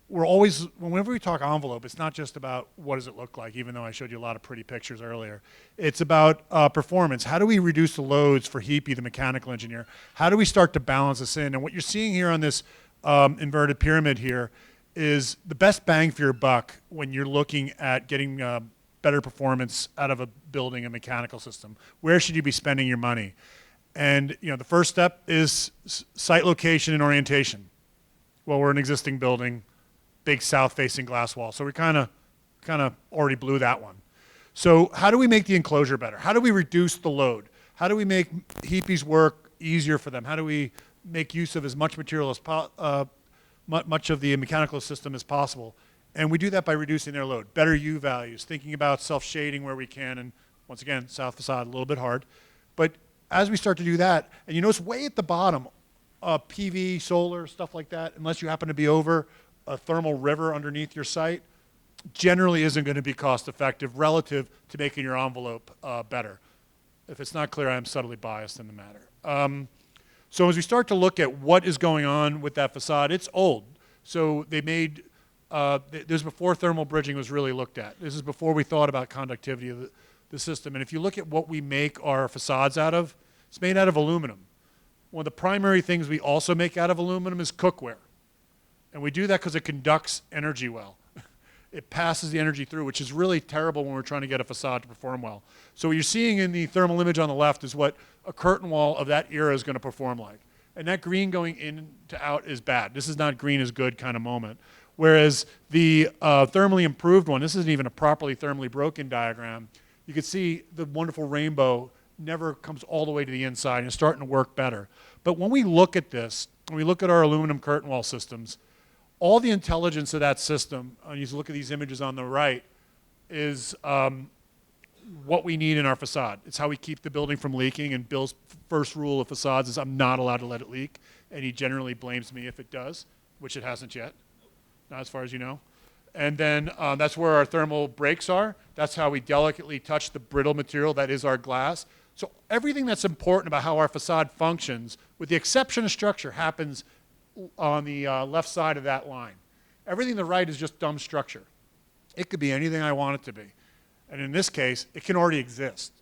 we're always, whenever we talk envelope, it's not just about what does it look like, even though I showed you a lot of pretty pictures earlier. It's about performance. How do we reduce the loads for Heapy, the mechanical engineer? How do we start to balance this in? And what you're seeing here on this inverted pyramid here is the best bang for your buck when you're looking at getting better performance out of a building, a mechanical system. Where should you be spending your money? And the first step is site location and orientation. Well, we're an existing building, big south-facing glass wall. So we kind of already blew that one. So how do we make the enclosure better? How do we reduce the load? How do we make Heapy's work easier for them? How do we make use of as much material as much of the mechanical system as possible? And we do that by reducing their load. Better U values, thinking about self-shading where we can, and once again, south facade, a little bit hard. But as we start to do that, and you notice way at the bottom, PV, solar, stuff like that, unless you happen to be over a thermal river underneath your site, generally isn't going to be cost effective relative to making your envelope better. If it's not clear, I'm subtly biased in the matter. So as we start to look at what is going on with that facade, it's old. So they made, this is before thermal bridging was really looked at. This is before we thought about conductivity of the system. And if you look at what we make our facades out of, it's made out of aluminum. One of the primary things we also make out of aluminum is cookware. And we do that because it conducts energy well. It passes the energy through, which is really terrible when we're trying to get a facade to perform well. So what you're seeing in the thermal image on the left is what a curtain wall of that era is going to perform like. And that green going in to out is bad. This is not green is good kind of moment. Whereas the thermally improved one, this isn't even a properly thermally broken diagram. You can see the wonderful rainbow never comes all the way to the inside and it's starting to work better. But when we look at this, when we look at our aluminum curtain wall systems, all the intelligence of that system, you look at these images on the right, is what we need in our facade. It's how we keep the building from leaking, and Bill's first rule of facades is I'm not allowed to let it leak, and he generally blames me if it does, which it hasn't yet, not as far as you know. And then that's where our thermal breaks are. That's how we delicately touch the brittle material that is our glass. So everything that's important about how our facade functions, with the exception of structure, happens on the left side of that line. Everything to the right is just dumb structure. It could be anything I want it to be. And in this case, it can already exist.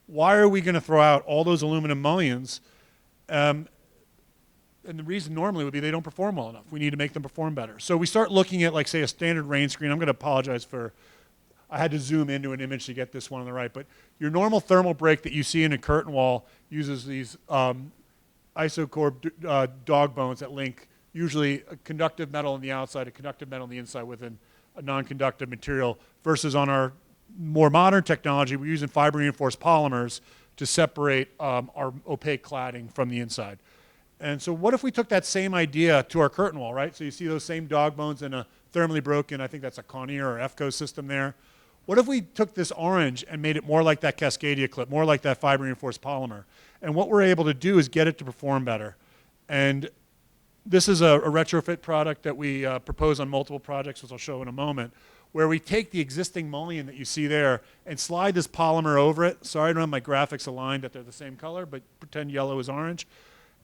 Why are we going to throw out all those aluminum mullions? And the reason normally would be they don't perform well enough. We need to make them perform better. So we start looking at, like, say, a standard rain screen. I'm going to apologize for, I had to zoom into an image to get this one on the right. But your normal thermal break that you see in a curtain wall uses these isocore dog bones that link usually a conductive metal on the outside, a conductive metal on the inside within a non-conductive material, versus on our more modern technology, we're using fiber reinforced polymers to separate our opaque cladding from the inside. And so what if we took that same idea to our curtain wall, right? So you see those same dog bones in a thermally broken, I think that's a Conair or EFCO system there. What if we took this orange and made it more like that Cascadia clip, more like that fiber reinforced polymer? And what we're able to do is get it to perform better. And this is a retrofit product that we propose on multiple projects, which I'll show in a moment, where we take the existing mullion that you see there and slide this polymer over it. Sorry, I don't have my graphics aligned that they're the same color, but pretend yellow is orange.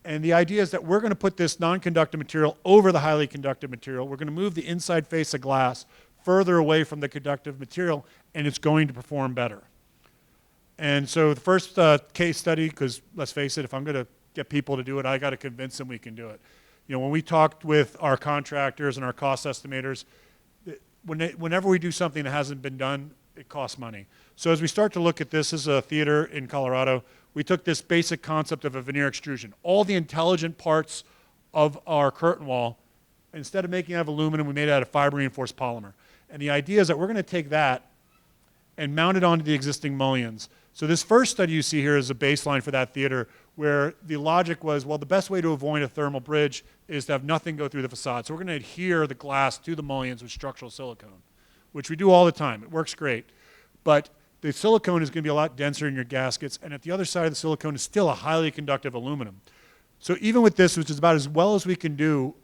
And the idea is that we're going to put this non-conductive material over the highly conductive material. We're going to move the inside face of glass further away from the conductive material, and it's going to perform better. And so the first case study, because let's face it, if I'm going to get people to do it, I got to convince them we can do it. You know, when we talked with our contractors and our cost estimators, whenever we do something that hasn't been done, it costs money. So as we start to look at this as a theater in Colorado, we took this basic concept of a veneer extrusion. All the intelligent parts of our curtain wall, instead of making it out of aluminum, we made it out of fiber reinforced polymer. And the idea is that we're going to take that and mount it onto the existing mullions. So this first study you see here is a baseline for that theater, where the logic was, well, the best way to avoid a thermal bridge is to have nothing go through the facade. So we're going to adhere the glass to the mullions with structural silicone, which we do all the time. It works great. But the silicone is going to be a lot denser in your gaskets, and at the other side of the silicone is still a highly conductive aluminum. So even with this, which is about as well as we can do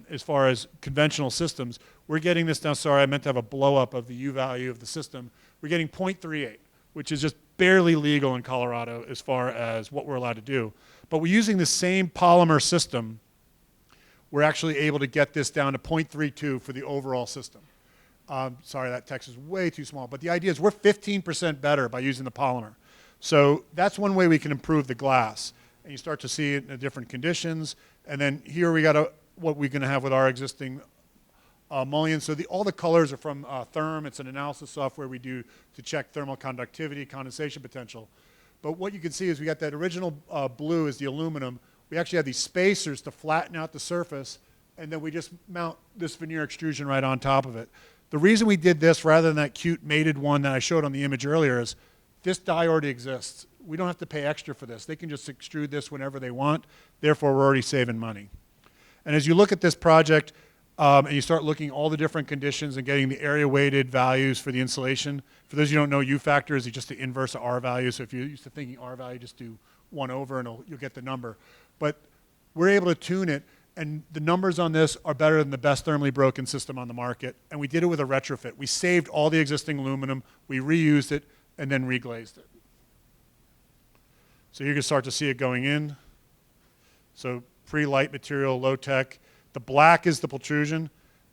as far as conventional systems, we're getting this down. Sorry, I meant to have a blow up of the U value of the system. We're getting 0.38, which is just barely legal in Colorado as far as what we're allowed to do. But we're using the same polymer system. We're actually able to get this down to 0.32 for the overall system. Sorry, that text is way too small. But the idea is we're 15% better by using the polymer. So that's one way we can improve the glass. And you start to see it in different conditions. And then here we got what we're going to have with our existing mullions. So all the colors are from Therm. It's an analysis software we do to check thermal conductivity, condensation potential. But what you can see is we got that original blue is the aluminum. We actually have these spacers to flatten out the surface, and then we just mount this veneer extrusion right on top of it. The reason we did this rather than that cute mated one that I showed on the image earlier is this die already exists. We don't have to pay extra for this. They can just extrude this whenever they want. Therefore, we're already saving money. And as you look at this project and you start looking at all the different conditions and getting the area weighted values for the insulation, for those of you who don't know, U factor is just the inverse of R value. So if you're used to thinking R value, just do 1 over and you'll get the number. But we're able to tune it, and the numbers on this are better than the best thermally broken system on the market. And we did it with a retrofit. We saved all the existing aluminum, we reused it, and then reglazed it. So you can start to see it going in. So pre-light material, low tech. The black is the protrusion.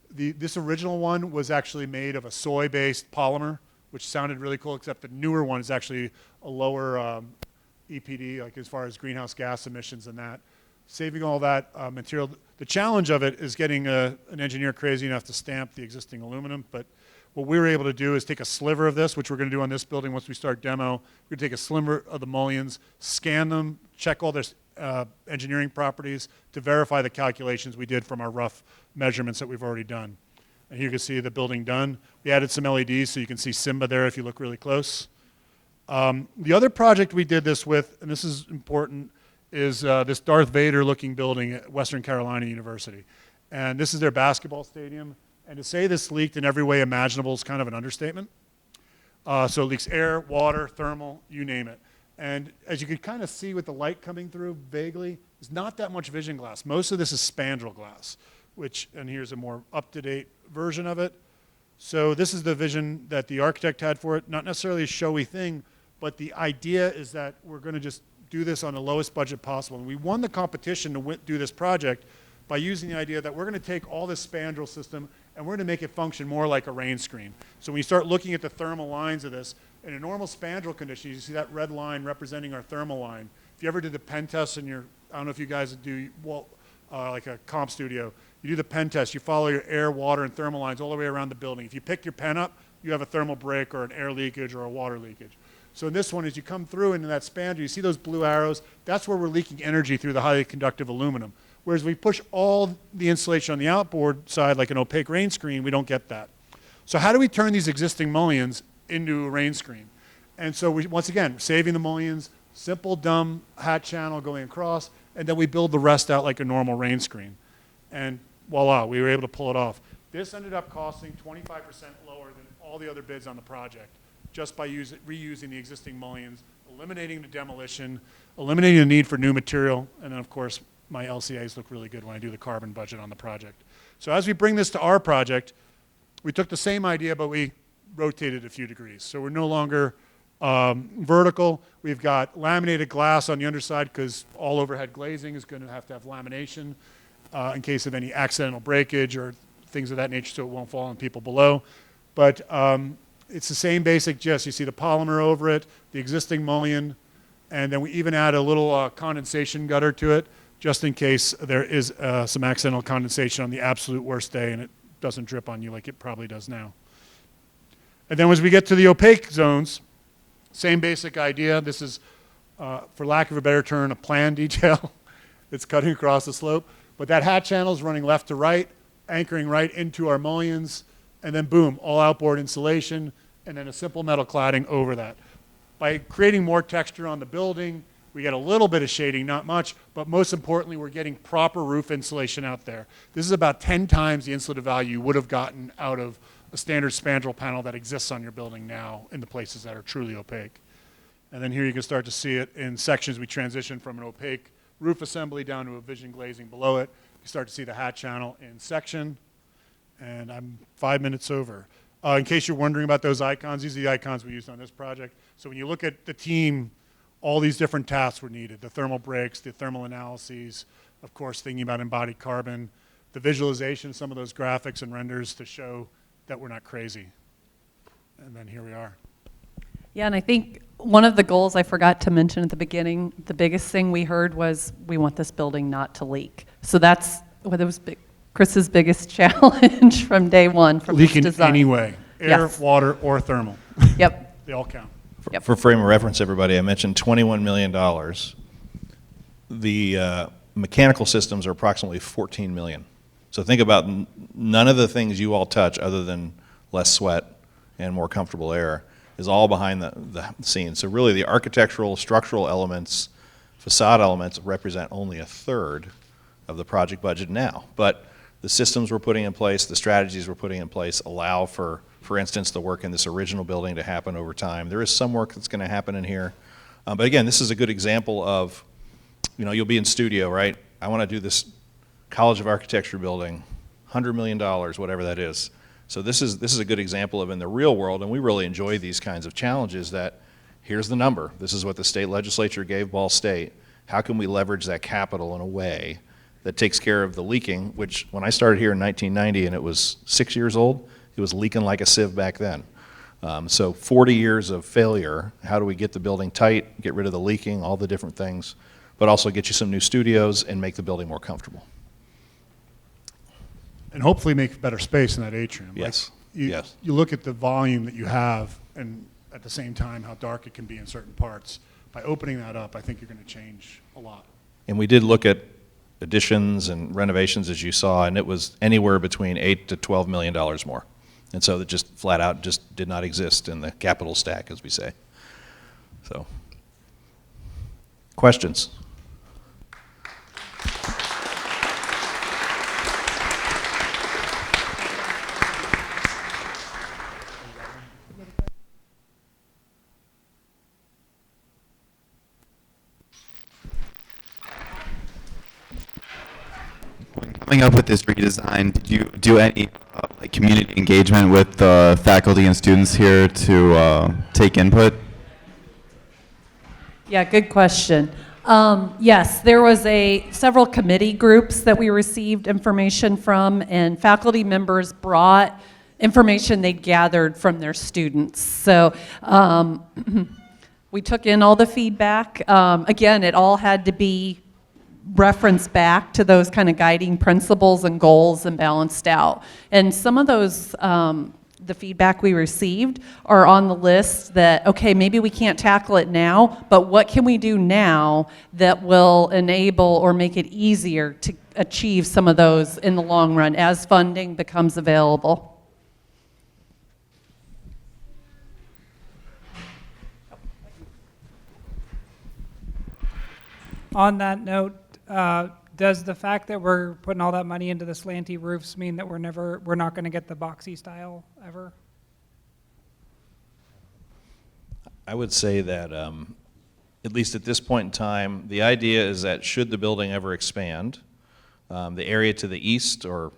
This original one was actually made of a soy-based polymer, which sounded really cool, except the newer one is actually a lower EPD, like as far as greenhouse gas emissions and that. Saving all that material. The challenge of it is getting an engineer crazy enough to stamp the existing aluminum, but what we were able to do is take a sliver of this, which we're going to do on this building once we start demo. We're going to take a sliver of the mullions, scan them, check all their engineering properties to verify the calculations we did from our rough measurements that we've already done. And here you can see the building done. We added some LEDs so you can see Simba there if you look really close. The other project we did this with, and this is important, is this Darth Vader looking building at Western Carolina University. And this is their basketball stadium. And to say this leaked in every way imaginable is kind of an understatement. So it leaks air, water, thermal, you name it. And as you can kind of see with the light coming through vaguely, there's not that much vision glass. Most of this is spandrel glass, which, and here's a more up-to-date version of it. So this is the vision that the architect had for it. Not necessarily a showy thing, but the idea is that we're going to just do this on the lowest budget possible. And we won the competition to do this project by using the idea that we're going to take all this spandrel system and we're going to make it function more like a rain screen. So when you start looking at the thermal lines of this, in a normal spandrel condition, you see that red line representing our thermal line. If you ever did the pen test in your, I don't know if you guys do, well, like a comp studio, you do the pen test, you follow your air, water, and thermal lines all the way around the building. If you pick your pen up, you have a thermal break or an air leakage or a water leakage. So in this one, as you come through into that spandrel, you see those blue arrows, that's where we're leaking energy through the highly conductive aluminum. Whereas we push all the insulation on the outboard side like an opaque rain screen, we don't get that. So how do we turn these existing mullions into a rain screen? And so we, once again, saving the mullions, simple, dumb hat channel going across, and then we build the rest out like a normal rain screen. And voila, we were able to pull it off. This ended up costing 25% lower than all the other bids on the project, just by reusing the existing mullions, eliminating the demolition, eliminating the need for new material, and then of course, my LCAs look really good when I do the carbon budget on the project. So as we bring this to our project, we took the same idea, but we rotated a few degrees. So we're no longer vertical. We've got laminated glass on the underside because all overhead glazing is going to have lamination in case of any accidental breakage or things of that nature so it won't fall on people below. But it's the same basic gist. You see the polymer over it, the existing mullion, and then we even add a little condensation gutter to it just in case there is some accidental condensation on the absolute worst day and it doesn't drip on you like it probably does now. And then as we get to the opaque zones, same basic idea. This is, for lack of a better term, a plan detail. It's cutting across the slope. But that hat channel is running left to right, anchoring right into our mullions, and then boom, all outboard insulation, and then a simple metal cladding over that. By creating more texture on the building, we get a little bit of shading, not much, but most importantly, we're getting proper roof insulation out there. This is about 10 times the insulative value you would have gotten out of a standard spandrel panel that exists on your building now in the places that are truly opaque. And then here you can start to see it in sections. We transition from an opaque roof assembly down to a vision glazing below it. You start to see the hat channel in section. And I'm 5 minutes over. In case you're wondering about those icons, these are the icons we used on this project. So when you look at the team, all these different tasks were needed. The thermal breaks, the thermal analyses, of course, thinking about embodied carbon, the visualization, some of those graphics and renders to show that we're not crazy. And then here we are. Yeah, and I think one of the goals I forgot to mention at the beginning, the biggest thing we heard was we want this building not to leak. So that's what was Chris's biggest challenge from day one from Leaking this design. anyway, air, Yes. water, or thermal. Yep. They all count. Yep. For frame of reference, everybody, I mentioned $21 million. The mechanical systems are approximately $14 million. So think about none of the things you all touch other than less sweat and more comfortable air is all behind the scenes. So really the architectural, structural elements, facade elements represent only a third of the project budget now. But the systems we're putting in place, the strategies we're putting in place allow for instance, the work in this original building to happen over time. There is some work that's going to happen in here. But again, this is a good example of, you know, you'll be in studio, right? I want to do this College of Architecture building, $100 million, whatever that is. So this is a good example of in the real world, and we really enjoy these kinds of challenges that here's the number. This is what the state legislature gave Ball State. How can we leverage that capital in a way that takes care of the leaking, which when I started here in 1990 and it was 6 years old, it was leaking like a sieve back then. So 40 years of failure. How do we get the building tight, get rid of the leaking, all the different things, but also get you some new studios and make the building more comfortable. And hopefully make better space in that atrium. Yes. Like you look at the volume that you have and at the same time how dark it can be in certain parts. By opening that up, I think you're going to change a lot. And we did look at additions and renovations, as you saw, and it was anywhere between $8 to $12 million more. And so it just flat out just did not exist in the capital stack, as we say. So, questions? When coming up with this redesign, did you do any like community engagement with the faculty and students here to take input? Yeah, good question. Yes, there was several committee groups that we received information from, and faculty members brought information they gathered from their students. So we took in all the feedback. Again, it all had to be referenced back to those kind of guiding principles and goals and balanced out. And some of those, the feedback we received are on the list that, okay, maybe we can't tackle it now, but what can we do now that will enable or make it easier to achieve some of those in the long run as funding becomes available? On that note, does the fact that we're putting all that money into the slanty roofs mean that we're not going to get the boxy style ever? I would say that, at least at this point in time, the idea is that should the building ever expand, the area to the east or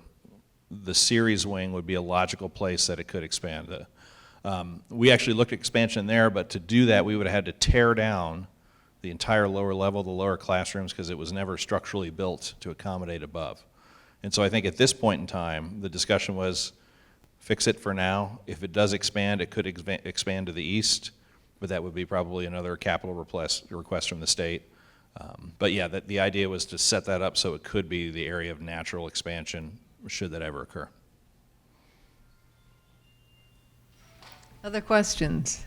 the series wing would be a logical place that it could expand. We actually looked at expansion there, but to do that, we would have had to tear down the entire lower level, the lower classrooms, because it was never structurally built to accommodate above. And so I think at this point in time, the discussion was fix it for now. If it does expand, it could expand to the east, but that would be probably another capital request from the state. But yeah, the idea was to set that up so it could be the area of natural expansion should that ever occur. Other questions?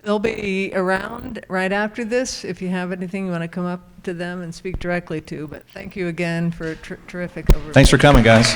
They'll be around right after this if you have anything you want to come up to them and speak directly to. But thank you again for a terrific overview. Thanks for coming, guys.